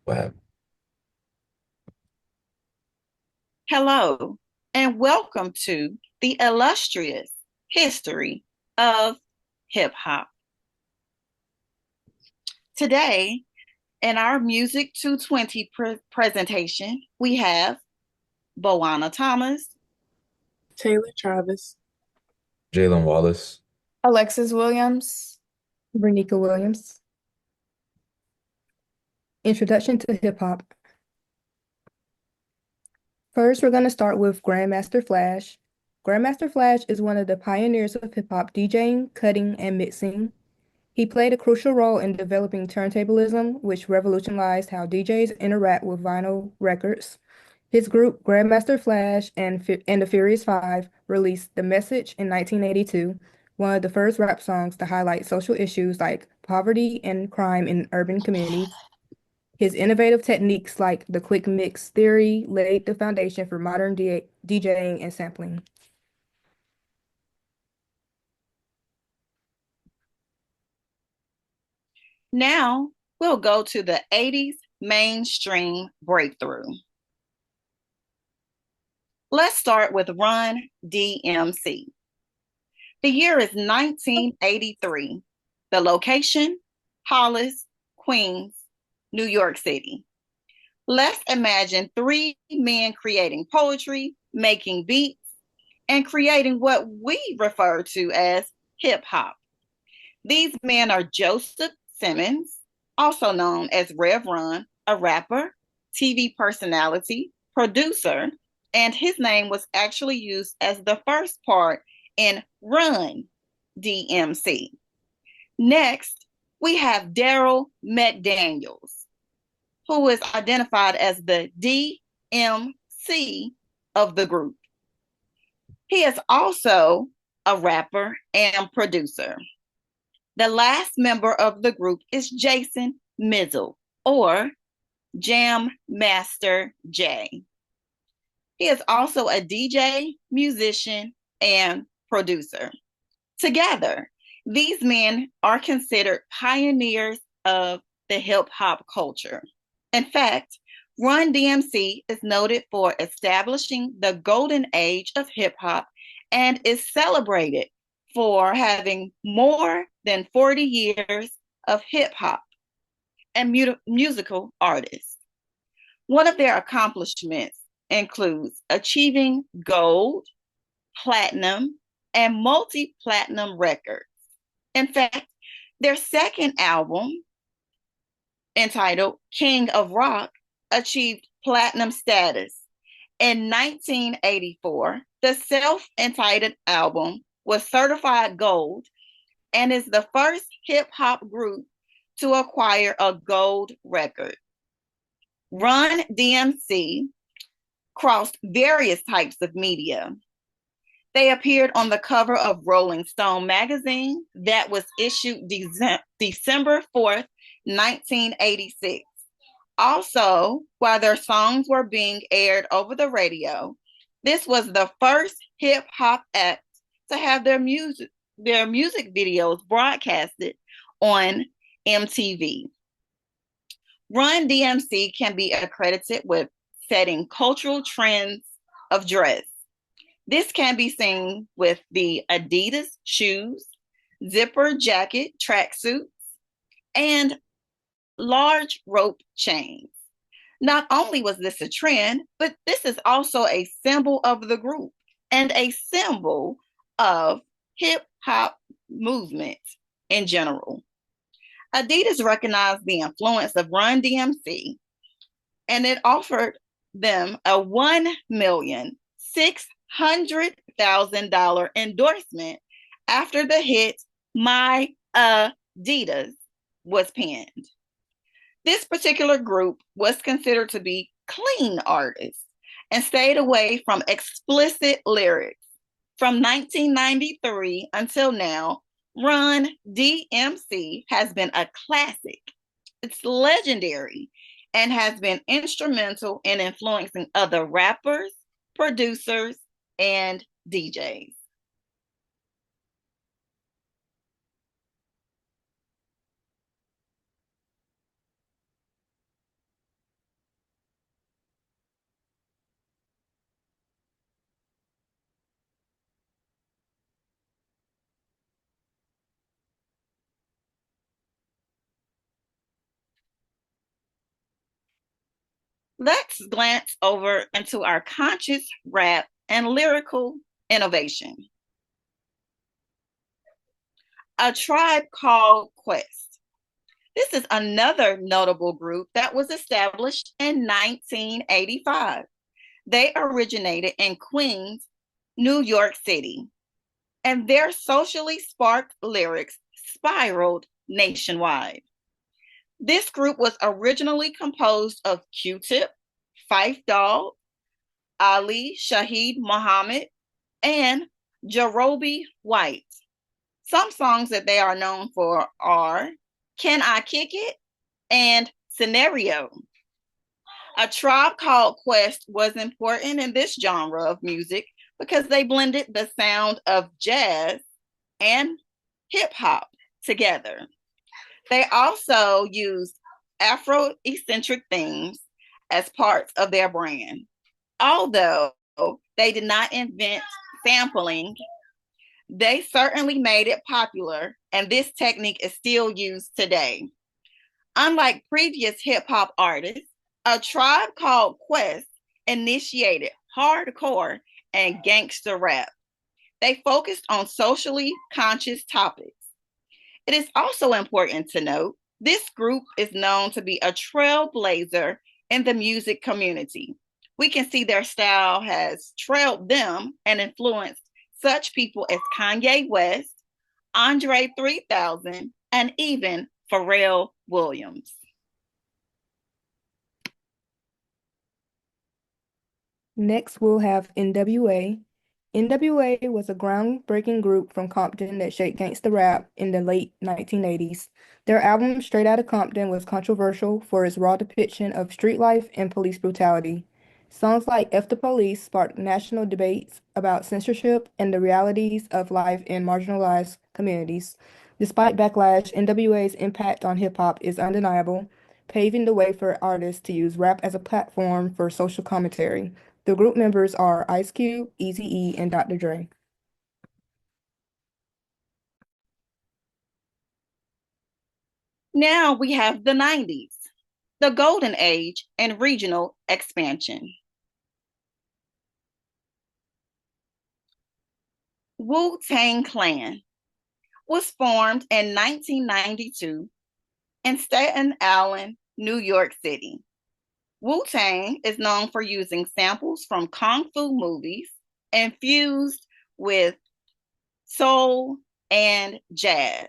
Wow. Hello, and welcome to the illustrious history of hip hop. Today, in our Music 220 presentation, we have Boana Thomas, Taylor Travis. Jalen Wallace. Alexis Williams. Bernica Williams. Introduction to hip hop. First, we're going to start with Grandmaster Flash. Grandmaster Flash is one of the pioneers of hip hop DJing, cutting, and mixing. He played a crucial role in developing turntablism, which revolutionized how DJs interact with vinyl records. His group, Grandmaster Flash and the Furious Five, released The Message in 1982, one of the first rap songs to highlight social issues like poverty and crime in urban communities. His innovative techniques like the quick mix theory laid the foundation for modern DJing and sampling. Now, we'll go to the 80s mainstream breakthrough. Let's start with Run DMC. The year is 1983. The location, Hollis, Queens, New York City. Let's imagine three men creating poetry, making beats, and creating what we refer to as hip hop. These men are Joseph Simmons, also known as Rev Run, a rapper, TV personality, producer, and his name was actually used as the first part in Run DMC. Next, we have Daryl McDaniels, who is identified as the DMC of the group. He is also a rapper and producer. The last member of the group is Jason Mizzle, or Jam Master Jay. He is also a DJ, musician, and producer. Together, these men are considered pioneers of the hip hop culture. In fact, Run DMC is noted for establishing the golden age of hip hop and is celebrated for having more than 40 years of hip hop and musical artists. One of their accomplishments includes achieving gold, platinum, and multi platinum records. In fact, their second album, entitled King of Rock, achieved platinum status. In 1984, the self entitled album was certified gold and is the first hip hop group to acquire a gold record. Run DMC crossed various types of media. They appeared on the cover of Rolling Stone magazine that was issued December 4th, 1986. Also, while their songs were being aired over the radio, this was the first hip hop act to have their music videos broadcasted on MTV. Run DMC can be accredited with setting cultural trends of dress. This can be seen with the Adidas shoes, zipper jacket tracksuits, and large rope chains. Not only was this a trend, but this is also a symbol of the group and a symbol of hip hop movement in general. Adidas recognized the influence of Run DMC and it offered them a $1,600,000 endorsement after the hit My Adidas was penned. This particular group was considered to be clean artists and stayed away from explicit lyrics. From 1993 until now, Run DMC has been a classic. It's legendary and has been instrumental in influencing other rappers, producers, and DJs. Let's glance over into our conscious rap and lyrical innovation. A Tribe Called Quest. This is another notable group that was established in 1985. They originated in Queens, New York City, and their socially sparked lyrics spiraled nationwide. This group was originally composed of Q-Tip, Phife Dawg, Ali Shaheed Muhammad, and Jarobi White. Some songs that they are known for are Can I Kick It and Scenario. A Tribe Called Quest was important in this genre of music because they blended the sound of jazz and hip hop together. They also used Afro-eccentric themes as parts of their brand. Although they did not invent sampling, they certainly made it popular, and this technique is still used today. Unlike previous hip hop artists, A Tribe Called Quest initiated hardcore and gangster rap. They focused on socially conscious topics. It is also important to note this group is known to be a trailblazer in the music community. We can see their style has trailed them and influenced such people as Kanye West, Andre 3000, and even Pharrell Williams. Next, we'll have NWA. NWA was a groundbreaking group from Compton that shaped gangsta rap in the late 1980s. Their album Straight Outta Compton was controversial for its raw depiction of street life and police brutality. Songs like F the Police sparked national debates about censorship and the realities of life in marginalized communities. Despite backlash, NWA's impact on hip hop is undeniable, paving the way for artists to use rap as a platform for social commentary. The group members are Ice Cube, Eazy-E, and Dr. Dre. Now we have the 90s, the golden age and regional expansion. Wu-Tang Clan was formed in 1992 in Staten Island, New York City. Wu-Tang is known for using samples from kung fu movies infused with soul and jazz.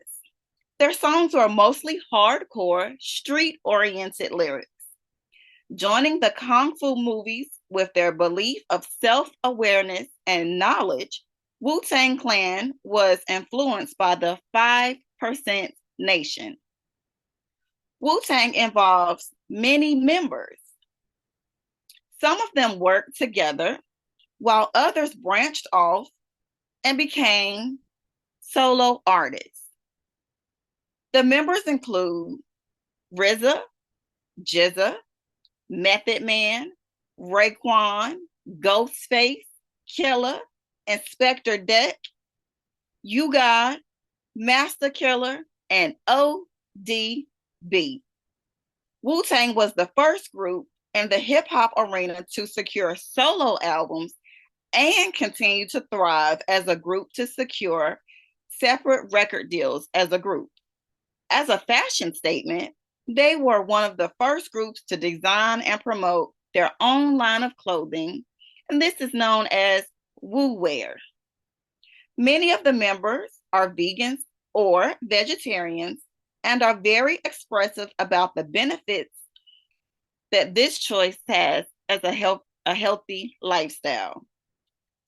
Their songs were mostly hardcore, street-oriented lyrics. Joining the kung fu movies with their belief of self-awareness and knowledge, Wu-Tang Clan was influenced by the 5% Nation. Wu-Tang involves many members. Some of them worked together while others branched off and became solo artists. The members include RZA, GZA, Method Man, Raekwon, Ghostface, Killer, Inspector Deck, U-God, Master Killer, and ODB. Wu-Tang was the first group in the hip-hop arena to secure solo albums and continue to thrive as a group to secure separate record deals as a group. As a fashion statement, they were one of the first groups to design and promote their own line of clothing, and this is known as Wu Wear. Many of the members are vegans or vegetarians and are very expressive about the benefits that this choice has as a healthy lifestyle.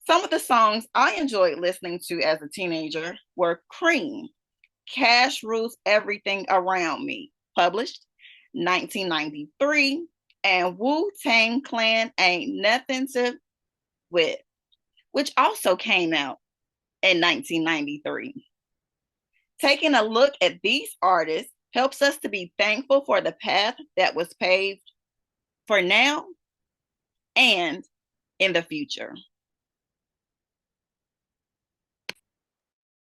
Some of the songs I enjoyed listening to as a teenager were Cream, Cash Rules Everything Around Me, published 1993, and Wu-Tang Clan Ain't Nothing to With, which also came out in 1993. Taking a look at these artists helps us to be thankful for the path that was paved for now and in the future.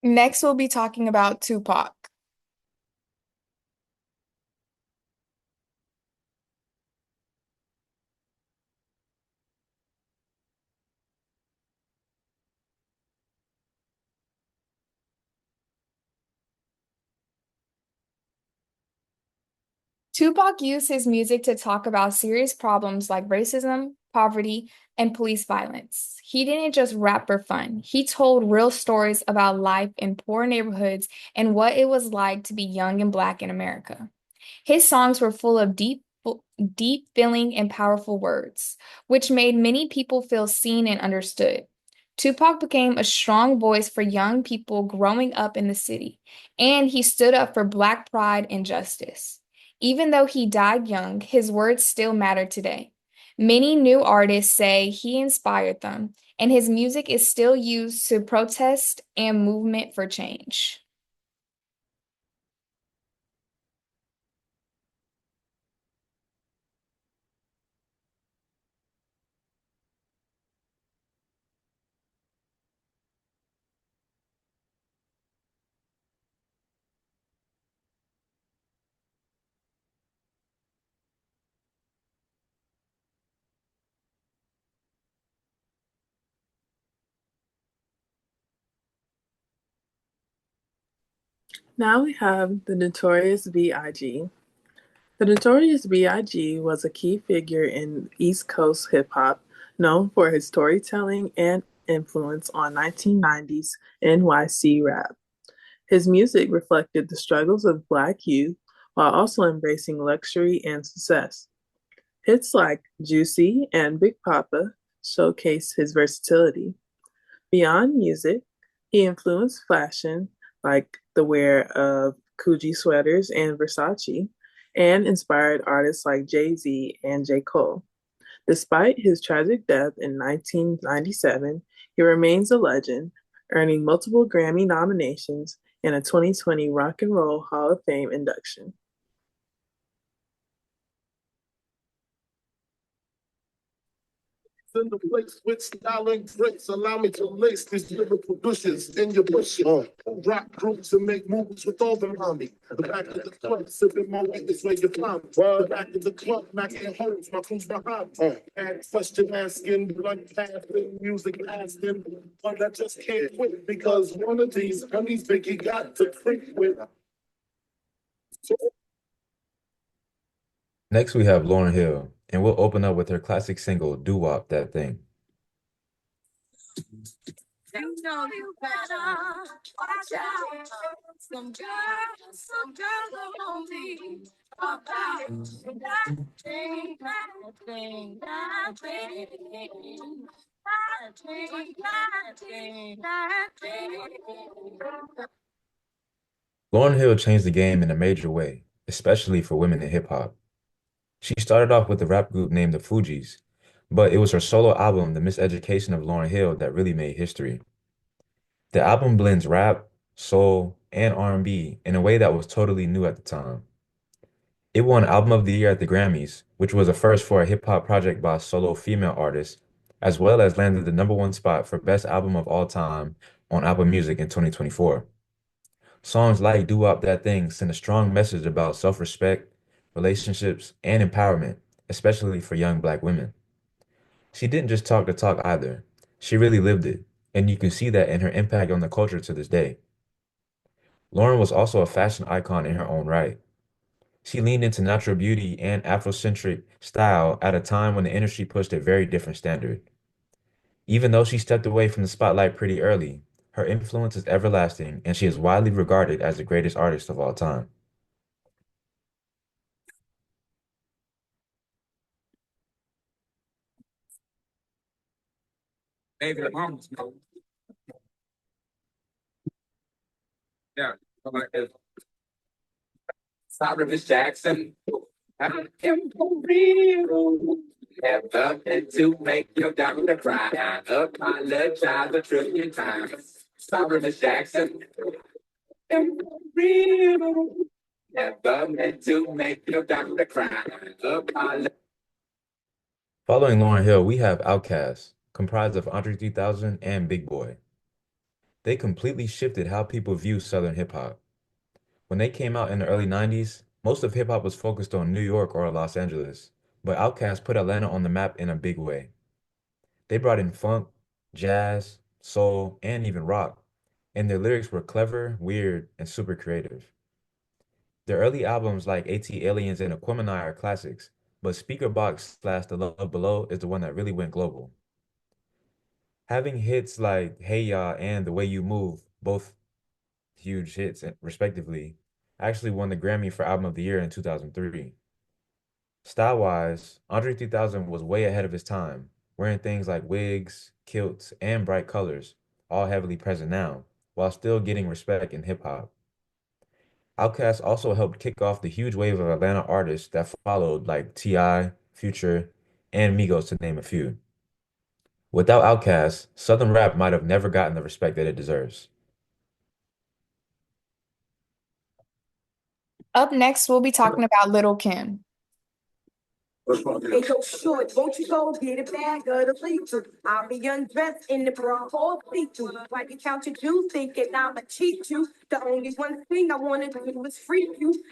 Next, we'll be talking about Tupac. Tupac used his music to talk about serious problems like racism, poverty, and police violence. He didn't just rap for fun. He told real stories about life in poor neighborhoods and what it was like to be young and black in America. His songs were full of deep feeling and powerful words, which made many people feel seen and understood. Tupac became a strong voice for young people growing up in the city, and he stood up for Black pride and justice. Even though he died young, his words still matter today. Many new artists say he inspired them, and his music is still used to protest and movement for change. Now we have the Notorious B.I.G. The Notorious B.I.G. was a key figure in East Coast hip hop, known for his storytelling and influence on 1990s NYC rap. His music reflected the struggles of Black youth while also embracing luxury and success. Hits like Juicy and Big Papa showcase his versatility. Beyond music, he influenced fashion like the wear of Coogee sweaters and Versace, and inspired artists like Jay-Z and J. Cole. Despite his tragic death in 1997, he remains a legend, earning multiple Grammy nominations and a 2020 Rock and Roll Hall of Fame induction. In the place with style and grace. Allow me to lace these lyrical bushes in your bushes. Rock groups and make movies with all the mommy. The back of the club, sipping my weed is where you find me. The back of the club, knocking holes, my crew's behind me. And question asking, blunt passing, music asking, but I just can't quit because one of these honeys Biggie got to creep with. Next, we have Lauryn Hill, and we'll open up with her classic single, Doo Wop That Thing. You know you better watch out. Some girls don't be about that thing, that thing, that thing, that thing. Lauryn Hill changed the game in a major way, especially for women in hip hop. She started off with a rap group named the Fugees, but it was her solo album, The Miseducation of Lauryn Hill, that really made history. The album blends rap, soul, and R&B in a way that was totally new at the time. It won Album of the Year at the Grammys, which was a first for a hip hop project by a solo female artist, as well as landed the #1 spot for Best Album of All Time on Apple Music in 2024. Songs like Doo Wop That Thing send a strong message about self-respect, relationships, and empowerment, especially for young Black women. She didn't just talk the talk either. She really lived it, and you can see that in her impact on the culture to this day. Lauren was also a fashion icon in her own right. She leaned into natural beauty and Afrocentric style at a time when the industry pushed a very different standard. Even though she stepped away from the spotlight pretty early, her influence is everlasting and she is widely regarded as the greatest artist of all time. Maybe the mamas know. Yeah, like this. Sorry, Miss Jackson. I am for real. Never meant to make your daughter cry. I apologize a trillion times. Sorry, Miss Jackson. I am for real. Never meant to make your daughter cry. I apologize. Following Lauryn Hill, we have Outkast, comprised of Andre 3000 and Big Boy. They completely shifted how people view Southern hip hop. When they came out in the early 90s, most of hip hop was focused on New York or Los Angeles, but Outkast put Atlanta on the map in a big way. They brought in funk, jazz, soul, and even rock, and their lyrics were clever, weird, and super creative. The early albums like AT Aliens and Aquemini are classics, but Speaker Box slash The Love Below is the one that really went global. Having hits like Hey Ya and The Way You Move, both huge hits respectively, actually won the Grammy for Album of the Year in 2003. Style-wise, Andre 3000 was way ahead of his time, wearing things like wigs, kilts, and bright colors, all heavily present now, while still getting respect in hip hop. Outkast also helped kick off the huge wave of Atlanta artists that followed, like T.I., Future, and Migos to name a few. Without Outkast, Southern rap might have never gotten the respect that it deserves. Up next, we'll be talking about Little Kim. Hey, yo, short, won't you go get a bag of the bleachers? I'll be undressed in the bra or feature. Like you count your juice, thinking I'ma cheat you. The only one thing I wanna do is freak you.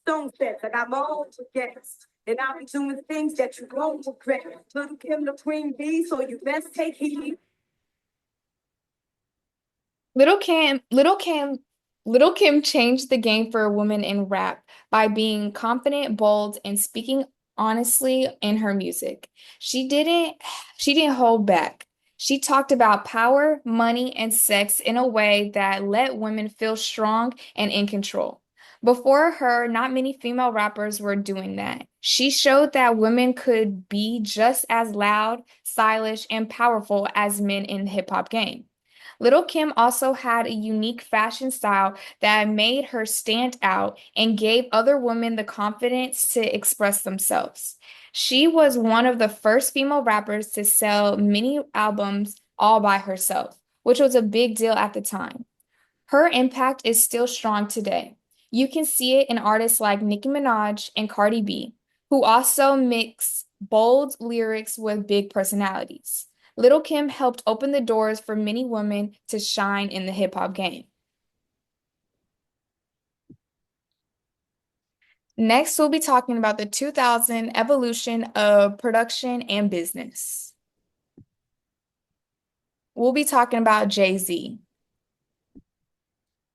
Stone sets, I got my own baguettes. And I'll be doing things that you won't regret. Little Kim the queen bee, so you best take heed. Little Kim, Little Kim, Little Kim changed the game for women in rap by being confident, bold, and speaking honestly in her music. She didn't she didn't hold back. She talked about power, money, and sex in a way that let women feel strong and in control. Before her, not many female rappers were doing that. She showed that women could be just as loud, stylish, and powerful as men in the hip hop game. Little Kim also had a unique fashion style that made her stand out and gave other women the confidence to express themselves. She was one of the first female rappers to sell many albums all by herself, which was a big deal at the time. Her impact is still strong today. You can see it in artists like Nicki Minaj and Cardi B, who also mix bold lyrics with big personalities. Little Kim helped open the doors for many women to shine in the hip hop game. Next, we'll be talking about the 2000 evolution of production and business. We'll be talking about Jay-Z.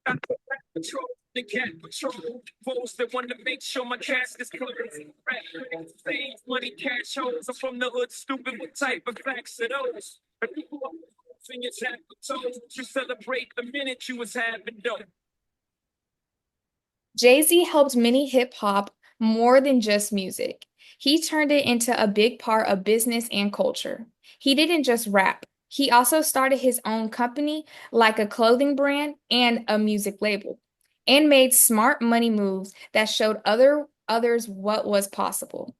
Patrol, the cat patrol, foes that want to make sure my cask is closed. Rap, fame, money, cash holes. I'm from the hood, stupid. What type of facts are those? But people are fingers half the toes. You celebrate the minute you was having dope. Jay-Z helped many hip hop more than just music. He turned it into a big part of business and culture. He didn't just rap. He also started his own company, like a clothing brand and a music label, and made smart money moves that showed others what was possible.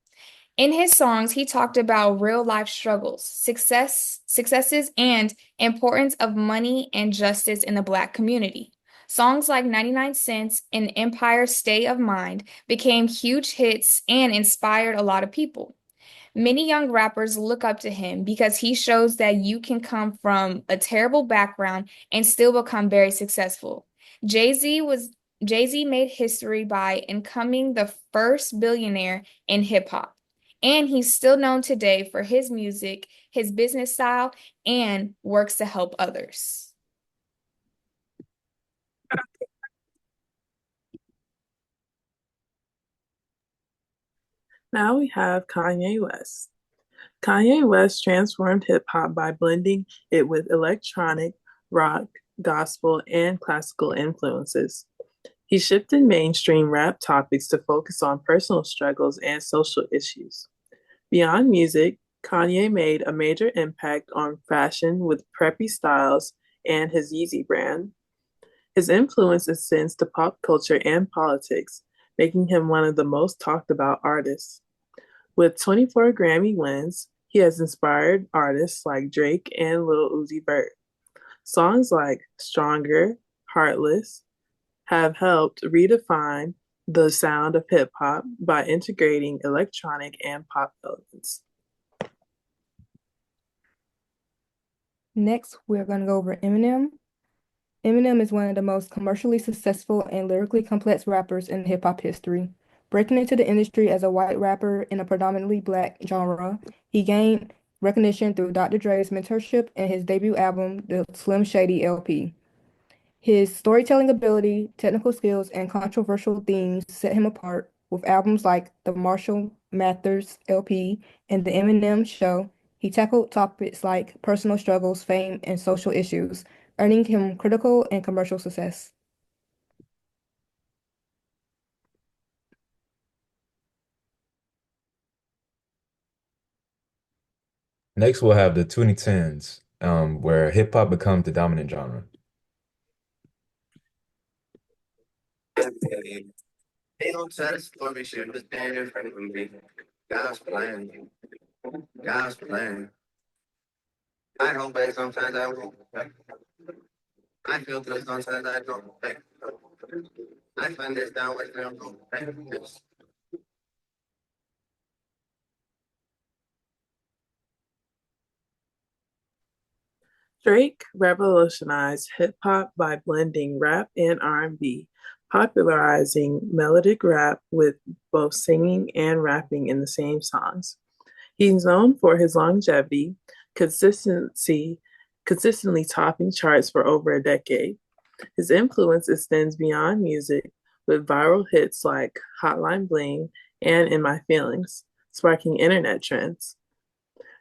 In his songs, he talked about real life struggles, successes, and importance of money and justice in the Black community. Songs like 99 Cents and Empire State of Mind became huge hits and inspired a lot of people. Many young rappers look up to him because he shows that you can come from a terrible background and still become very successful. Jay-Z was Jay-Z made history by becoming the first billionaire in hip hop. And he's still known today for his music, his business style, and works to help others. Now we have Kanye West. Kanye West transformed hip hop by blending it with electronic, rock, gospel, and classical influences. He shifted mainstream rap topics to focus on personal struggles and social issues. Beyond music, Kanye made a major impact on fashion with preppy styles and his Yeezy brand. His influence extends to pop culture and politics, making him one of the most talked about artists. With 24 Grammy wins, he has inspired artists like Drake and Lil Uzi Vert. Songs like Stronger, Heartless have helped redefine the sound of hip hop by integrating electronic and pop elements. Next, we're going to go over Eminem. Eminem is one of the most commercially successful and lyrically complex rappers in hip hop history. Breaking into the industry as a white rapper in a predominantly Black genre, he gained recognition through Dr. Dre's mentorship and his debut album, the Slim Shady LP. His storytelling ability, technical skills, and controversial themes set him apart. With albums like the Marshall Mathers LP and The Eminem Show, he tackled topics like personal struggles, fame, and social issues, earning him critical and commercial success. Next, we'll have the 2010s, where hip hop becomes the dominant genre. They don't tell the story, shit was bad in front of me. God's plan, God's plan. I hold back sometimes I won't. I feel good sometimes I don't. I find this down with them. Drake revolutionized hip hop by blending rap and R&B, popularizing melodic rap with both singing and rapping in the same songs. He's known for his longevity, consistency, consistently topping charts for over a decade. His influence extends beyond music, with viral hits like Hotline Bling and In My Feelings, sparking internet trends.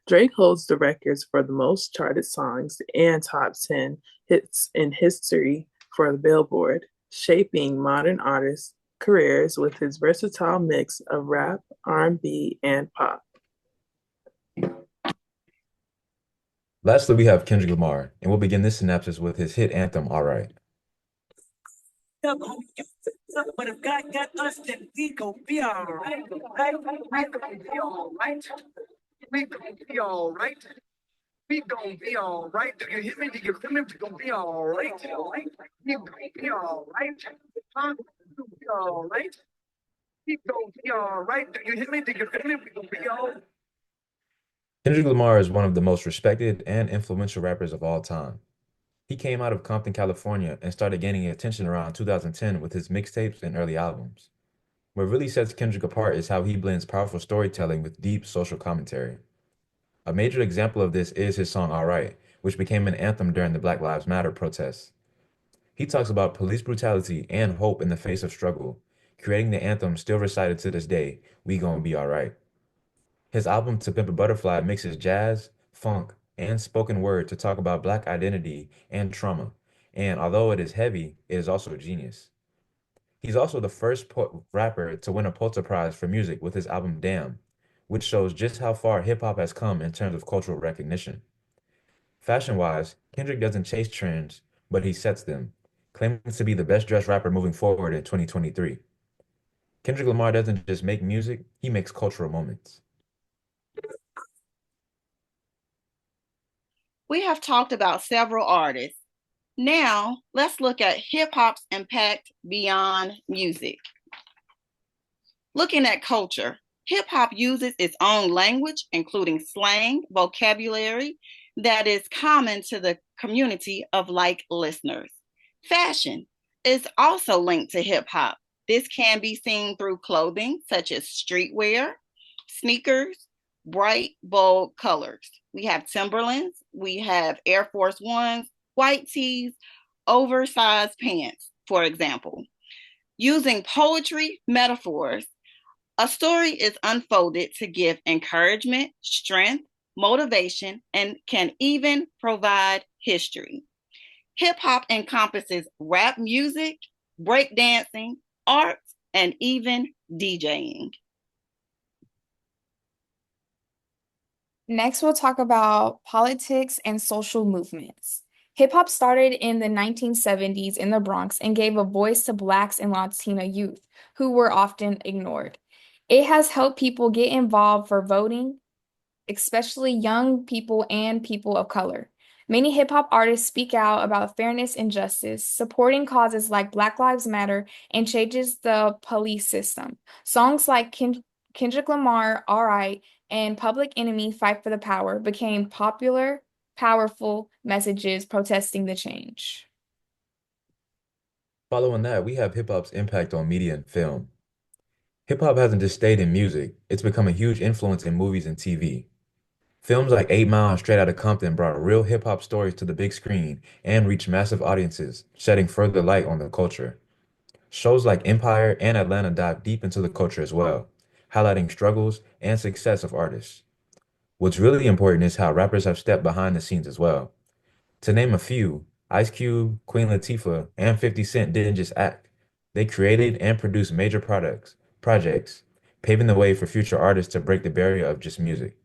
Drake holds the records for the most charted songs and top 10 hits in history for the Billboard, shaping modern artists' careers with his versatile mix of rap, R&B, and pop. Lastly, we have Kendrick Lamar, and we'll begin this synopsis with his hit anthem, All Right. But if God got us, then we gon' be all right. We gon' be all right. We gon' be all right. We gon' be all right. Do you hear me? Do you feel me? We gon' be all right. We gon' be all right. Huh? We gon' be all right. We gon' be all right. Do you hear me? Do you feel me? We gon' be all right. Kendrick Lamar is one of the most respected and influential rappers of all time. He came out of Compton, California, and started gaining attention around 2010 with his mixtapes and early albums. What really sets Kendrick apart is how he blends powerful storytelling with deep social commentary. A major example of this is his song Alright, which became an anthem during the Black Lives Matter protests. He talks about police brutality and hope in the face of struggle, creating the anthem still recited to this day, We Gonna Be Alright. His album To Pimp a Butterfly mixes jazz, funk, and spoken word to talk about Black identity and trauma, and although it is heavy, it is also genius. He's also the first rapper to win a Pulitzer Prize for music with his album Damn, which shows just how far hip hop has come in terms of cultural recognition. Fashion-wise, Kendrick doesn't chase trends, but he sets them, claiming to be the best dressed rapper moving forward in 2023. Kendrick Lamar doesn't just make music, he makes cultural moments. We have talked about several artists. Now, let's look at hip hop's impact beyond music. Looking at culture, hip hop uses its own language, including slang, vocabulary that is common to the community of like listeners. Fashion is also linked to hip hop. This can be seen through clothing such as streetwear, sneakers, bright, bold colors. We have Timberlands, we have Air Force Ones, white tees, oversized pants, for example. Using poetry metaphors, a story is unfolded to give encouragement, strength, motivation, and can even provide history. Hip hop encompasses rap music, breakdancing, art, and even DJing. Next, we'll talk about politics and social movements. Hip hop started in the 1970s in the Bronx and gave a voice to Blacks and Latina youth who were often ignored. It has helped people get involved for voting, especially young people and people of color. Many hip hop artists speak out about fairness and justice, supporting causes like Black Lives Matter and changes the police system. Songs like Kendrick Lamar, All Right, and Public Enemy, Fight for the Power became popular, powerful messages protesting the change. Following that, we have hip hop's impact on media and film. Hip hop hasn't just stayed in music, it's become a huge influence in movies and TV. Films like 8 Mile and Straight Outta Compton brought real hip hop stories to the big screen and reached massive audiences, shedding further light on the culture. Shows like Empire and Atlanta dive deep into the culture as well, highlighting struggles and success of artists. What's really important is how rappers have stepped behind the scenes as well. To name a few, Ice Cube, Queen Latifah, and 50 Cent didn't just act. They created and produced major projects, paving the way for future artists to break the barrier of just music.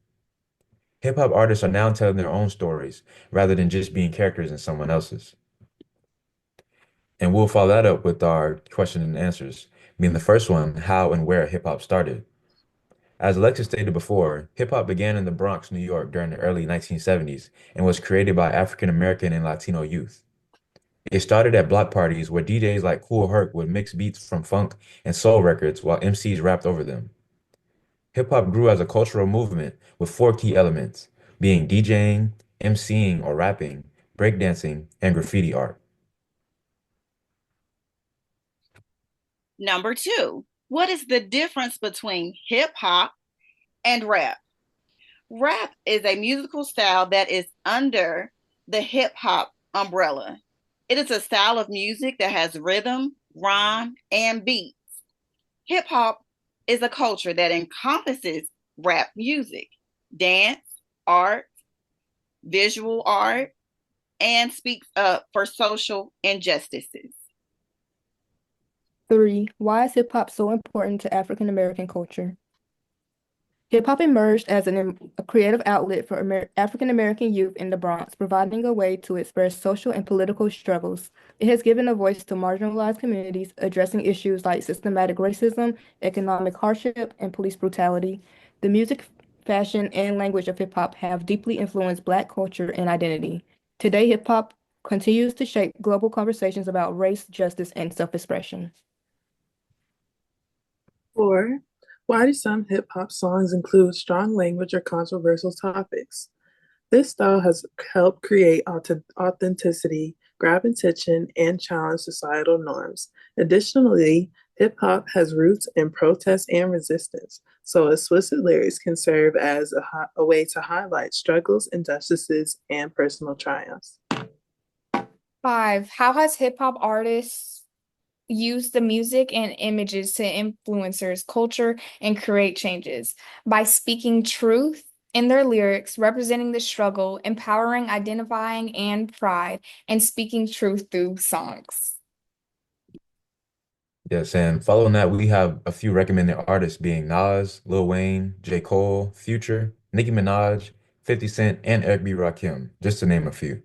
Hip hop artists are now telling their own stories rather than just being characters in someone else's. And we'll follow that up with our question and answers, being the first one, how and where hip hop started. As Alexis stated before, hip hop began in the Bronx, New York during the early 1970s and was created by African American and Latino youth. It started at block parties where DJs like Kool Herc would mix beats from funk and soul records while MCs rapped over them. Hip hop grew as a cultural movement with four key elements, being DJing, MCing or rapping, breakdancing, and graffiti art. Number two, what is the difference between hip hop and rap? Rap is a musical style that is under the hip hop umbrella. It is a style of music that has rhythm, rhyme, and beats. Hip hop is a culture that encompasses rap music, dance, art, visual art, and speaks up for social injustices. 3. Why is hip hop so important to African American culture? Hip hop emerged as a creative outlet for African American youth in the Bronx, providing a way to express social and political struggles. It has given a voice to marginalized communities, addressing issues like systematic racism, economic hardship, and police brutality. The music, fashion, and language of hip hop have deeply influenced Black culture and identity. Today, hip hop continues to shape global conversations about race, justice, and self-expression. 4. Why do some hip hop songs include strong language or controversial topics? This style has helped create authenticity, grab attention, and challenge societal norms. Additionally, hip hop has roots in protest and resistance, so explicit lyrics can serve as a way to highlight struggles, injustices, and personal triumphs. 5. How has hip hop artists used the music and images to influencers' culture and create changes? By speaking truth in their lyrics, representing the struggle, empowering, identifying, and pride, and speaking truth through songs. Yes, and following that, we have a few recommended artists being Nas, Lil Wayne, J. Cole, Future, Nicki Minaj, 50 Cent, and Eric B. Rakim, just to name a few.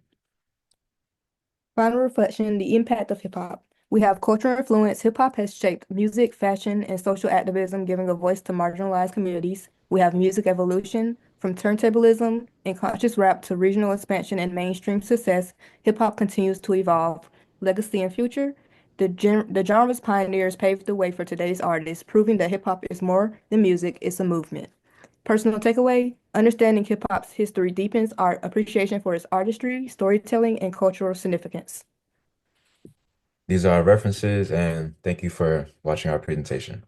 Final reflection, the impact of hip hop. We have cultural influence. Hip hop has shaped music, fashion, and social activism, giving a voice to marginalized communities. We have music evolution, from turntablism and conscious rap to regional expansion and mainstream success. Hip hop continues to evolve. Legacy and future. The genre's pioneers paved the way for today's artists, proving that hip hop is more than music, it's a movement. Personal takeaway, understanding hip hop's history deepens our appreciation for its artistry, storytelling, and cultural significance. These are our references, and thank you for watching our presentation.